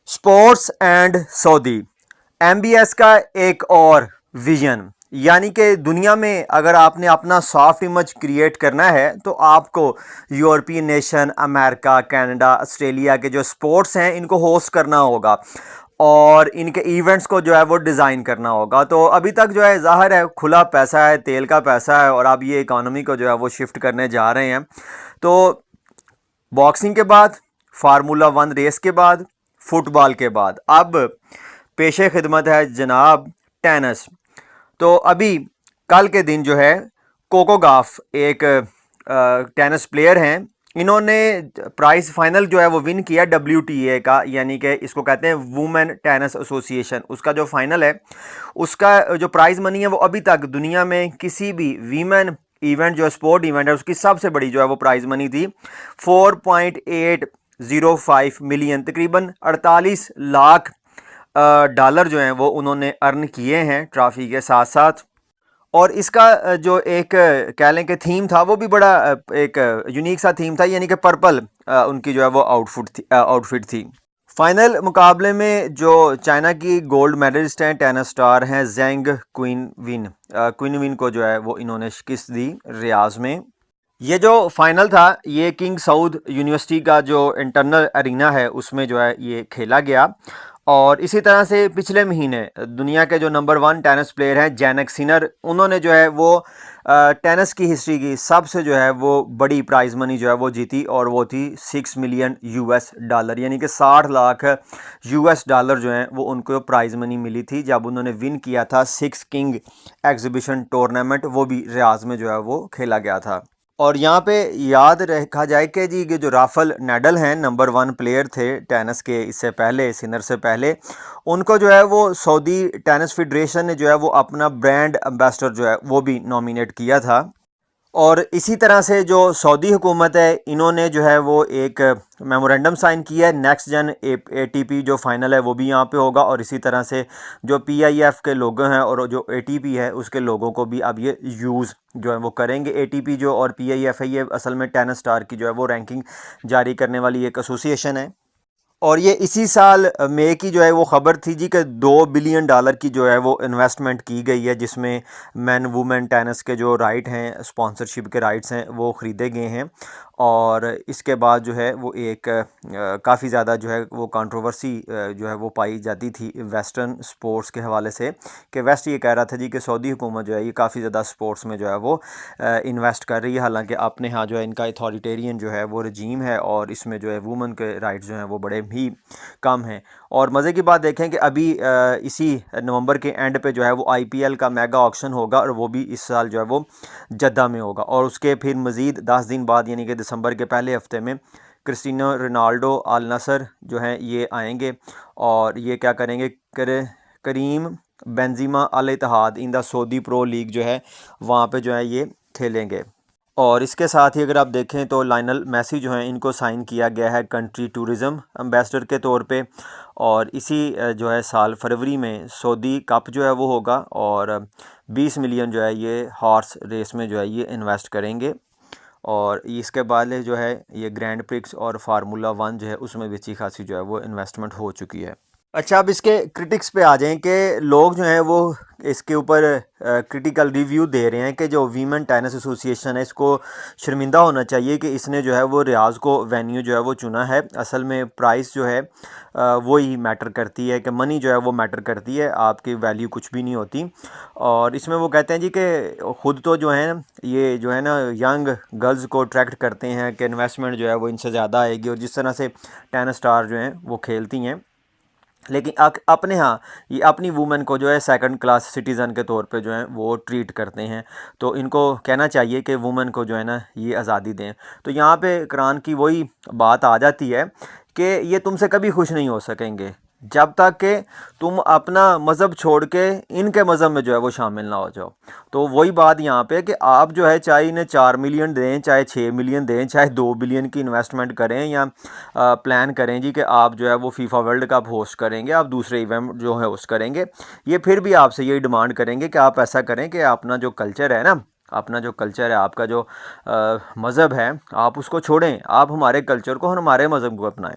Sports and Saudi MBS का एक और विजन, यानी कि दुनिया में अगर आपने अपना सॉफ्ट इमेज क्रिएट करना है तो आपको European nation, America, Canada, Australia के जो स्पोर्ट्स हैं इनको होस्ट करना होगा और इनके इवेंट्स को जो है वो डिज़ाइन करना होगा। तो अभी तक जो है ज़ाहिर है खुला पैसा है, तेल का पैसा है और अब ये इकॉनमी को जो है वो शिफ्ट करने जा रहे हैं। तो बॉक्सिंग के बाद, फार्मूला वन रेस के बाद, फुटबॉल के बाद अब पेशे खिदमत है जनाब टेनिस। तो अभी कल के दिन जो है कोको गॉफ एक टेनिस प्लेयर हैं, इन्होंने प्राइस फाइनल जो है वो विन किया WTA का, यानी कि इसको कहते हैं वुमेन टेनिस एसोसिएशन। उसका जो फाइनल है उसका जो प्राइज़ मनी है वो अभी तक दुनिया में किसी भी वीमेन इवेंट जो स्पोर्ट इवेंट है उसकी सबसे बड़ी जो है वो प्राइज़ मनी थी 4.805 मिलियन, तकरीबन 48 लाख डॉलर जो हैं वो उन्होंने अर्न किए हैं ट्रॉफी के साथ साथ। और इसका जो एक कह लें कि थीम था वो भी बड़ा एक यूनिक सा थीम था, यानी कि पर्पल उनकी जो है वो आउटफिट थी। फाइनल मुकाबले में जो चाइना की गोल्ड मेडलिस्ट हैं, टेनिस स्टार हैं जेंग क्विनविन को जो है वो इन्होंने शिकस्त दी रियाज में। ये जो फाइनल था ये किंग साउद यूनिवर्सिटी का जो इंटरनल अरीना है उसमें जो है ये खेला गया। और इसी तरह से पिछले महीने दुनिया के जो नंबर 1 टेनिस प्लेयर हैं जैनिक सिनर, उन्होंने जो है वो टेनिस की हिस्ट्री की सबसे जो है वो बड़ी प्राइज़ मनी जो है वो जीती और वो थी 6 मिलियन US डॉलर, यानी कि 60 लाख US डॉलर जो हैं वो उनको प्राइज़ मनी मिली थी जब उन्होंने विन किया था 6 किंग एग्जीबिशन टूर्नामेंट, वो भी रियाज में जो है वो खेला गया था। और यहाँ पे याद रखा जाए कि जी ये जो राफेल नाडाल हैं नंबर 1 प्लेयर थे टेनिस के, इससे पहले सिनर से पहले, उनको जो है वो सऊदी टेनिस फेडरेशन ने जो है वो अपना ब्रांड एम्बेसडर जो है वो भी नॉमिनेट किया था। और इसी तरह से जो सऊदी हुकूमत है इन्होंने जो है वो एक मेमोरेंडम साइन किया है, नेक्स्ट जन ATP जो फाइनल है वो भी यहाँ पे होगा। और इसी तरह से जो PIF के लोगो हैं और जो ATP है उसके लोगों को भी अब ये यूज़ जो है वो करेंगे। ATP जो और PIF है ये असल में टेनिस स्टार की जो है वो रैंकिंग जारी करने वाली एक एसोसिएशन है। और ये इसी साल मई की जो है वो ख़बर थी जी कि $2 बिलियन की जो है वो इन्वेस्टमेंट की गई है, जिसमें मैन वुमेन टेनिस के जो राइट हैं, स्पॉन्सरशिप के राइट्स हैं वो ख़रीदे गए हैं। और इसके बाद जो है वो एक काफ़ी ज़्यादा जो है वो कंट्रोवर्सी जो है वो पाई जाती थी वेस्टर्न स्पोर्ट्स के हवाले से, कि वेस्ट ये कह रहा था जी कि सऊदी हुकूमत जो है ये काफ़ी ज़्यादा स्पोर्ट्स में जो है वो इन्वेस्ट कर रही है, हालांकि अपने यहाँ जो है इनका अथॉरिटेरियन जो है वो रजीम है और इसमें जो है वुमेन के राइट्स जो हैं वो बड़े ही कम हैं। और मज़े की बात देखें कि अभी इसी नवंबर के एंड पे जो है वो IPL का मेगा ऑक्शन होगा और वो भी इस साल जो है वो जद्दा में होगा। और उसके फिर मज़ीद 10 दिन बाद यानी कि दिसंबर के पहले हफ्ते में क्रिस्टियानो रोनाल्डो अल नसर जो हैं ये आएंगे और ये क्या करेंगे, Karim Benzema Al Ittihad in the Saudi pro league जो है वहाँ पे जो है ये खेलेंगे। और इसके साथ ही अगर आप देखें तो लायनल मेसी जो हैं इनको साइन किया गया है कंट्री टूरिज़म एम्बेसडर के तौर पे। और इसी जो है साल फरवरी में सऊदी कप जो है वो होगा और 20 मिलियन जो है ये हॉर्स रेस में जो है ये इन्वेस्ट करेंगे। और इसके बाद जो है ये ग्रैंड प्रिक्स और फार्मूला 1 जो है उसमें भी अच्छी खासी जो है वो इन्वेस्टमेंट हो चुकी है। अच्छा, अब इसके क्रिटिक्स पे आ जाएं कि लोग जो हैं वो इसके ऊपर क्रिटिकल रिव्यू दे रहे हैं कि जो वीमेन टेनिस एसोसिएशन है इसको शर्मिंदा होना चाहिए कि इसने जो है वो रियाज को वेन्यू जो है वो चुना है। असल में प्राइस जो है वो ही मैटर करती है, कि मनी जो है वो मैटर करती है, आपकी वैल्यू कुछ भी नहीं होती। और इसमें वो कहते हैं जी कि ख़ुद तो जो है ये जो है ना यंग गर्ल्स को अट्रैक्ट करते हैं कि इन्वेस्टमेंट जो है वो इनसे ज़्यादा आएगी, और जिस तरह से टेनिस स्टार जो हैं वो खेलती हैं, लेकिन अपने यहाँ ये अपनी वुमेन को जो है सेकंड क्लास सिटीज़न के तौर पे जो है वो ट्रीट करते हैं। तो इनको कहना चाहिए कि वुमेन को जो है ना ये आज़ादी दें। तो यहाँ पे कुरान की वही बात आ जाती है कि ये तुमसे कभी खुश नहीं हो सकेंगे जब तक कि तुम अपना मज़हब छोड़ के इनके मज़हब में जो है वो शामिल ना हो जाओ। तो वही बात यहाँ पे कि आप जो है चाहे इन्हें 4 मिलियन दें, चाहे 6 मिलियन दें, चाहे 2 बिलियन की इन्वेस्टमेंट करें या प्लान करें जी कि आप जो है वो फीफा वर्ल्ड कप होस्ट करेंगे, आप दूसरे इवेंट जो है होस्ट करेंगे, ये फिर भी आपसे यही डिमांड करेंगे कि आप ऐसा करें कि अपना जो कल्चर है ना, अपना जो कल्चर है, आपका जो मज़हब है, आप उसको छोड़ें, आप हमारे कल्चर को और हमारे मज़हब को अपनाएं।